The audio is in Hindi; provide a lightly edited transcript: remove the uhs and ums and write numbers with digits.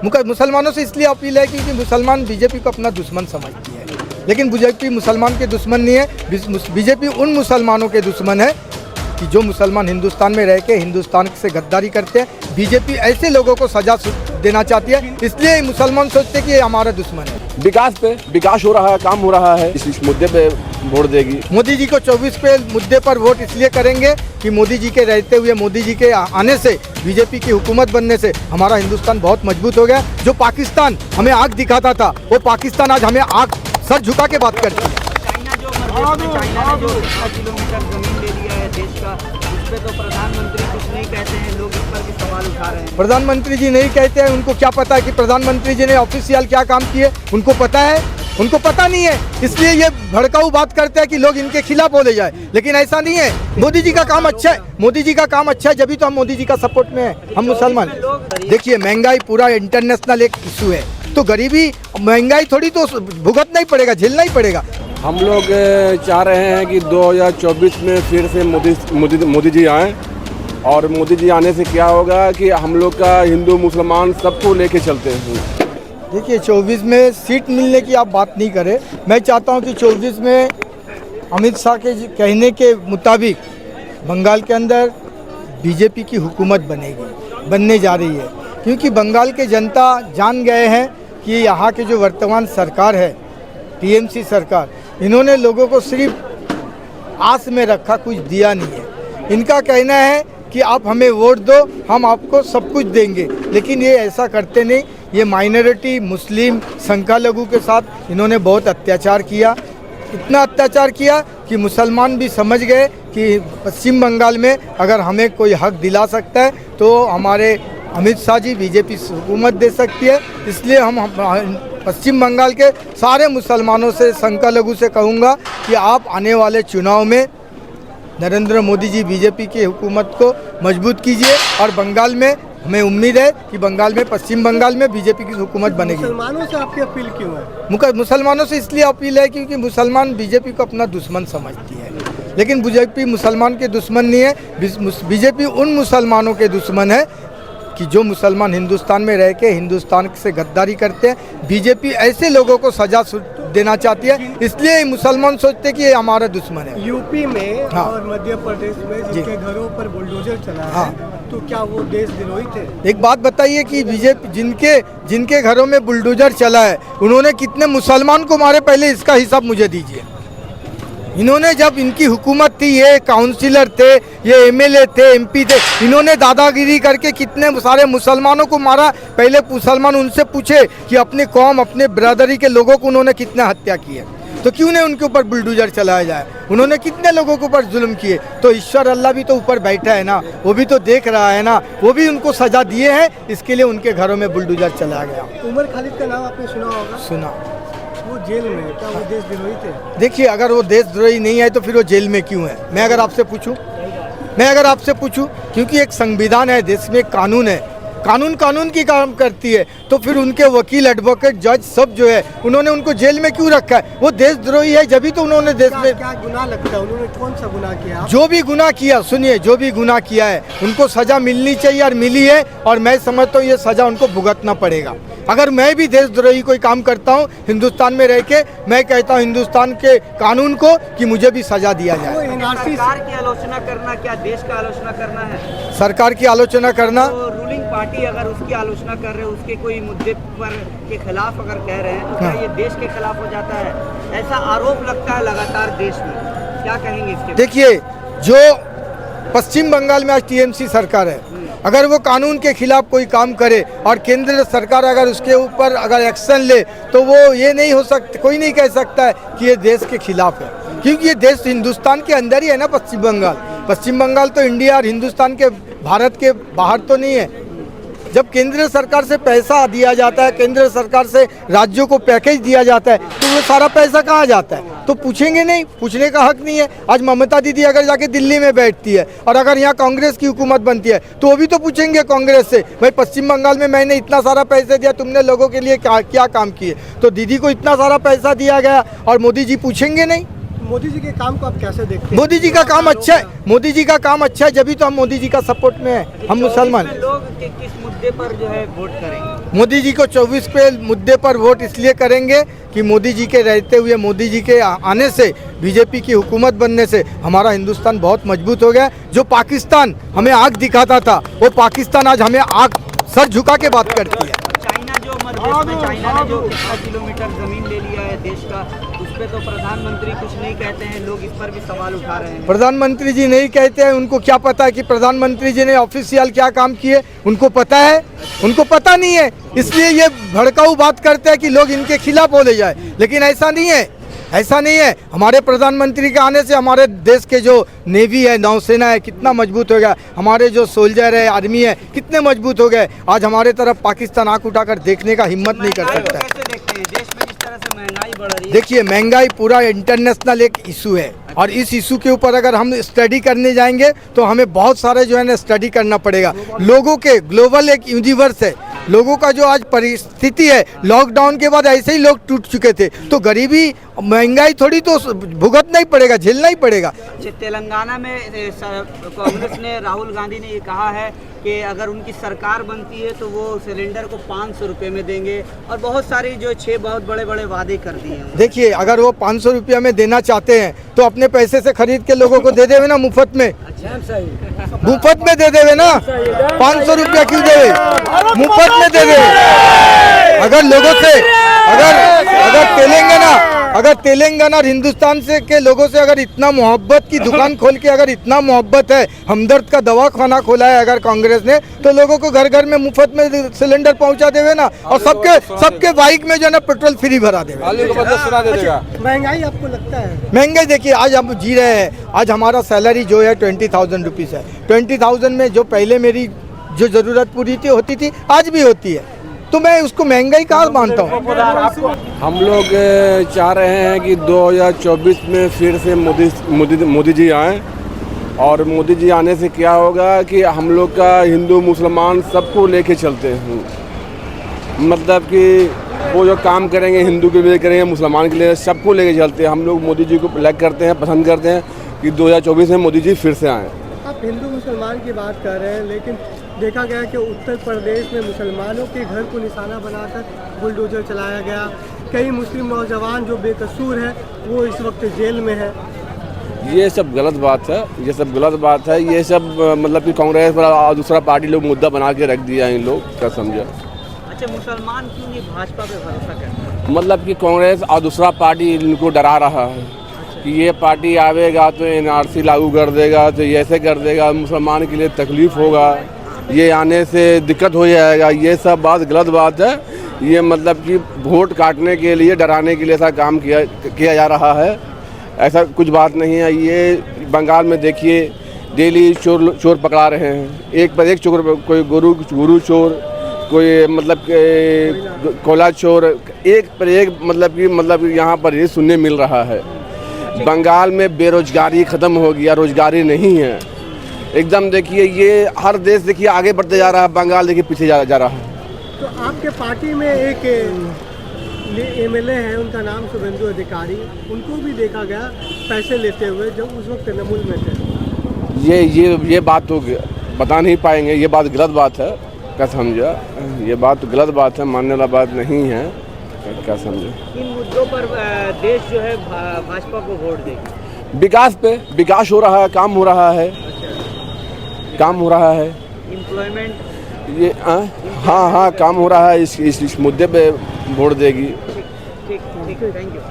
मुसलमानों से इसलिए अपील है क्योंकि मुसलमान बीजेपी को अपना दुश्मन समझती है, लेकिन बीजेपी मुसलमान के दुश्मन नहीं है। बीजेपी उन मुसलमानों के दुश्मन है कि जो मुसलमान हिंदुस्तान में रह के हिंदुस्तान से गद्दारी करते हैं। बीजेपी ऐसे लोगों को सजा देना चाहती है, इसलिए मुसलमान सोचते हैं कि ये हमारा दुश्मन है। विकास हो रहा है, काम हो रहा है, इस मुद्दे पे वोट देगी। मोदी जी को 24 पे मुद्दे पर वोट इसलिए करेंगे कि मोदी जी के रहते हुए, मोदी जी के आने से, बीजेपी की हुकूमत बनने से हमारा हिंदुस्तान बहुत मजबूत हो गया। जो पाकिस्तान हमें आँख दिखाता था, वो पाकिस्तान आज हमें आँख सर झुका के बात करती है। चाइना ने जो 15 किलोमीटर जमीन ले लिया है देश का, उस पे तो प्रधानमंत्री कुछ नहीं कहते हैं, लोग इस पर भी सवाल उठा रहे हैं। प्रधानमंत्री जी नहीं कहते हैं, उनको क्या पता है कि प्रधानमंत्री जी ने ऑफिशियल क्या काम किए? उनको पता है? उनको पता नहीं है, इसलिए ये भड़काऊ बात करते हैं कि लोग इनके खिलाफ बोले जाए, लेकिन ऐसा नहीं है। मोदी जी का काम अच्छा है, मोदी जी का काम अच्छा है, जब तो हम मोदी जी का सपोर्ट में हैं, हम मुसलमान। देखिए, महंगाई पूरा इंटरनेशनल एक इशू है, तो गरीबी महंगाई थोड़ी तो भुगतना ही पड़ेगा, झेलना ही पड़ेगा। हम लोग चाह रहे हैं कि 2024 में फिर से मोदी जी आएँ, और मोदी जी आने से क्या होगा कि हम लोग का हिंदू मुसलमान सबको लेके चलते हैं। देखिए, 24 में सीट मिलने की आप बात नहीं करें। मैं चाहता हूं कि 24 में अमित शाह के कहने के मुताबिक बंगाल के अंदर बीजेपी की हुकूमत बनेगी, बनने जा रही है, क्योंकि बंगाल के जनता जान गए हैं कि यहाँ के जो वर्तमान सरकार है, टीएमसी सरकार, इन्होंने लोगों को सिर्फ आस में रखा, कुछ दिया नहीं है। इनका कहना है कि आप हमें वोट दो, हम आपको सब कुछ देंगे, लेकिन ये ऐसा करते नहीं। ये माइनॉरिटी मुस्लिम संख्यालघु के साथ इन्होंने बहुत अत्याचार किया, इतना अत्याचार किया कि मुसलमान भी समझ गए कि पश्चिम बंगाल में अगर हमें कोई हक दिला सकता है तो हमारे अमित शाह जी बीजेपी हुकूमत दे सकती है। इसलिए हम पश्चिम बंगाल के सारे मुसलमानों से, संख्यालघु से कहूँगा कि आप आने वाले चुनाव में नरेंद्र मोदी जी बीजेपी की हुकूमत को मजबूत कीजिए, और बंगाल में हमें उम्मीद है कि बंगाल में, पश्चिम बंगाल में बीजेपी की हुकूमत बनेगी। मुसलमानों से आपकी अपील क्यों है? मुसलमानों से इसलिए अपील है क्योंकि मुसलमान बीजेपी को अपना दुश्मन समझती है, लेकिन बीजेपी मुसलमान के दुश्मन नहीं है। बीजेपी उन मुसलमानों के दुश्मन है कि जो मुसलमान हिंदुस्तान में रह के हिंदुस्तान से गद्दारी करते हैं। बीजेपी ऐसे लोगों को सजा देना चाहती है, इसलिए मुसलमान सोचते हैं कि ये हमारा दुश्मन है। यूपी में हाँ। और मध्य प्रदेश में जिनके घरों पर बुलडोजर चला है, हाँ। तो क्या वो देशद्रोही थे? एक बात बताइए कि बीजेपी जिनके घरों में बुलडोजर चला है, उन्होंने कितने मुसलमान को मारे, पहले इसका हिसाब मुझे दीजिए। इन्होंने, जब इनकी हुकूमत थी, ये काउंसिलर थे, ये एमएलए थे, एमपी थे, इन्होंने दादागिरी करके कितने सारे मुसलमानों को मारा। पहले मुसलमान उनसे पूछे कि अपने कौम, अपने ब्रदरी के लोगों को उन्होंने कितना हत्या की है, तो क्यों नहीं उनके ऊपर बुलडोजर चलाया जाए? उन्होंने कितने लोगों के ऊपर जुल्म किए, तो ईश्वर अल्लाह भी तो ऊपर बैठा है ना, वो भी तो देख रहा है ना, वो भी उनको सजा दिए हैं, इसके लिए उनके घरों में बुलडोजर चलाया गया। उमर खालिद का नाम आपने सुना होगा? सुना। वो जेल में, क्या वो देशद्रोही थे? देखिए, अगर वो देशद्रोही नहीं है तो फिर वो जेल में क्यों है? मैं अगर आपसे पूछूं, क्योंकि एक संविधान है, देश में कानून है, कानून की काम करती है, तो फिर उनके वकील, एडवोकेट, जज सब जो है, उन्होंने उनको जेल में क्यों रखा है? वो देशद्रोही है, जब भी तो उन्होंने देश में क्या गुनाह लगता है? उन्होंने कौन सा गुनाह किया? जो भी गुनाह किया, सुनिए, जो भी गुनाह किया है उनको सजा मिलनी चाहिए, और मिली है, और मैं समझता हूँ ये सजा उनको भुगतना पड़ेगा। अगर मैं भी देशद्रोही कोई काम करता हूँ हिंदुस्तान में रह के, मैं कहता हूँ हिंदुस्तान के कानून को कि मुझे भी सजा दिया जाए। सरकार की आलोचना करना क्या देश का आलोचना करना है? सरकार की आलोचना करना, तो रूलिंग पार्टी अगर उसकी आलोचना कर रहे हैं, उसके कोई मुद्दे पर के खिलाफ अगर कह रहे हैं, तो क्या ये देश के खिलाफ हो जाता है? ऐसा आरोप लगता है लगातार देश में, क्या कहेंगे इसके? देखिए, जो पश्चिम बंगाल में आज टीएमसी सरकार है, अगर वो कानून के खिलाफ कोई काम करे और केंद्र सरकार अगर उसके ऊपर अगर एक्शन ले, तो वो ये नहीं हो सकता, कोई नहीं कह सकता है कि ये देश के खिलाफ है, क्योंकि ये देश हिंदुस्तान के अंदर ही है ना। पश्चिम बंगाल तो इंडिया और हिंदुस्तान के, भारत के बाहर तो नहीं है। जब केंद्र सरकार से पैसा दिया जाता है, केंद्र सरकार से राज्यों को पैकेज दिया जाता है, तो वो सारा पैसा कहाँ जाता है? तो पूछेंगे नहीं, पूछने का हक नहीं है। आज ममता दीदी अगर जाके दिल्ली में बैठती है और अगर यहाँ कांग्रेस की हुकूमत बनती है, तो वो भी तो पूछेंगे कांग्रेस से, भाई पश्चिम बंगाल में मैंने इतना सारा पैसे दिया, तुमने लोगों के लिए क्या काम किए? तो दीदी को इतना सारा पैसा दिया गया और मोदी जी पूछेंगे नहीं? मोदी जी के काम को आप कैसे देखते हैं? मोदी जी का काम अच्छा है, मोदी जी का काम अच्छा है, जब भी तो हम मोदी जी का सपोर्ट में है, हम मुसलमान। लोग किस मुद्दे पर जो है वोट करेंगे? मोदी जी को 24 पे मुद्दे पर वोट इसलिए करेंगे कि मोदी जी के रहते हुए, मोदी जी के आने से, बीजेपी की हुकूमत बनने से हमारा हिंदुस्तान बहुत मजबूत हो गया। जो पाकिस्तान हमें आग दिखाता था, वो पाकिस्तान आज हमें आग सर झुका के बात करती है। चाइना जो मध्यप्रदेश में, चाइना ने जो कितना किलोमीटर जमीन ले लिया है देश का, उस पे तो प्रधानमंत्री कुछ नहीं कहते हैं, लोग इस पर भी सवाल उठा रहे हैं। प्रधानमंत्री जी नहीं कहते हैं, उनको क्या पता है कि प्रधानमंत्री जी ने ऑफिशियल क्या काम किए? उनको पता है? उनको पता नहीं है, इसलिए ये भड़काऊ बात करते हैं कि लोग इनके खिलाफ बोले जाए, लेकिन ऐसा नहीं है, ऐसा नहीं है। हमारे प्रधानमंत्री के आने से हमारे देश के जो नेवी है, नौसेना है, कितना मजबूत हो गया। हमारे जो सोल्जर है, आर्मी है, कितने मजबूत हो गए। आज हमारे तरफ पाकिस्तान आंख उठाकर देखने का हिम्मत नहीं कर सकता है। कैसे देखते हैं देश में जिस तरह से महंगाई बढ़ रही है? देखिए, महंगाई पूरा इंटरनेशनल एक इशू है, और इस इशू के ऊपर अगर हम स्टडी करने जाएंगे तो हमें बहुत सारे जो है ना स्टडी करना पड़ेगा। लोगों के ग्लोबल एक यूनिवर्स है, लोगों का जो आज परिस्थिति है, लॉकडाउन के बाद ऐसे ही लोग टूट चुके थे, तो गरीबी महंगाई थोड़ी तो भुगतना ही पड़ेगा, झेलना ही पड़ेगा। तेलंगाना में कांग्रेस ने, राहुल गांधी ने ये कहा है कि अगर उनकी सरकार बनती है तो वो सिलेंडर को 500 रुपये में देंगे, और बहुत सारी जो 6 बहुत बड़े बड़े वादे कर दिए हैं। देखिए, अगर वो 500 रुपया में देना चाहते हैं तो अपने पैसे से खरीद के लोगों को दे देवे ना, मुफ्त में, मुफ्त में दे देवे ना। 500 रुपया क्यों देवे? मुफ्त में दे देवे। अगर लोगों से अगर तेलंगाना और हिंदुस्तान से के लोगों से अगर इतना मोहब्बत की दुकान खोल के, अगर इतना मोहब्बत है, हमदर्द का दवा खाना खोला है अगर कांग्रेस ने, तो लोगों को घर घर में मुफ्त में सिलेंडर पहुंचा देवे ना, और सबके बाइक में जो है ना पेट्रोल फ्री भरा देवे। महंगाई आपको लगता है? महंगाई देखिए, आज हम जी रहे हैं, आज हमारा सैलरी जो है 20,000 रुपीज़ है। 20,000 में जो पहले मेरी जो ज़रूरत पूरी थी, होती थी, आज भी होती है, तो मैं उसको महंगाई कहाँ मानता हूँ। हम लोग चाह रहे हैं कि 2024 में फिर से मोदी जी आएँ, और मोदी जी आने से क्या होगा कि हम लोग का हिंदू मुसलमान सबको लेके चलते हैं। मतलब कि वो जो काम करेंगे हिंदू के लिए करेंगे, मुसलमान के लिए, सबको लेके चलते हैं। हम लोग मोदी जी को लाइक करते हैं, पसंद करते हैं कि 2024 में मोदी जी फिर से आएँ। आप हिंदू मुसलमान की बात कर रहे हैं, लेकिन देखा गया कि उत्तर प्रदेश में मुसलमानों के घर को निशाना बनाकर बुलडोजर चलाया गया। कई मुस्लिम नौजवान जो बेकसूर है वो इस वक्त जेल में है। ये सब गलत बात है, ये सब गलत बात है। ये सब मतलब कि कांग्रेस और दूसरा पार्टी लोग मुद्दा बना के रख दिया इन लोग, क्या समझे। अच्छा, मुसलमान क्यों नहीं भाजपा पे भरोसा करते? मतलब कि कांग्रेस और दूसरा पार्टी इनको डरा रहा है कि ये पार्टी आवेगा तो NRC लागू कर देगा, तो ये ऐसे कर देगा, मुसलमान के लिए तकलीफ़ होगा, ये आने से दिक्कत हो जाएगा। ये सब बात गलत बात है। ये मतलब कि वोट काटने के लिए, डराने के लिए ऐसा काम किया जा रहा है। ऐसा कुछ बात नहीं है। ये बंगाल में देखिए, डेली चोर पकड़ा रहे हैं, एक पर एक चोर, कोई गुरु चोर, कोई मतलब कोला चोर, एक पर एक मतलब यहाँ पर ये सुनने मिल रहा है। बंगाल में बेरोजगारी ख़त्म हो गया, रोजगारी नहीं है एकदम। देखिए, ये हर देश देखिए आगे बढ़ते जा रहा है, बंगाल देखिए पीछे जा रहा है। तो आपके पार्टी में एक MLA है, उनका नाम शुभेंदु अधिकारी, उनको भी देखा गया पैसे लेते हुए जब उस वक्त तृणमूल में थे। ये बात तो बता नहीं पाएंगे, ये बात गलत बात है, क्या समझा। ये बात तो गलत बात है, मानने वाला बात नहीं है, क्या समझे। इन मुद्दों पर देश जो है भाजपा को वोट देगी? विकास पे, विकास हो रहा है, काम हो रहा है, काम हो रहा है। एम्प्लॉयमेंट, ये हाँ काम हो रहा है। इस मुद्दे पे वोट देगी। ठीक, थैंक यू।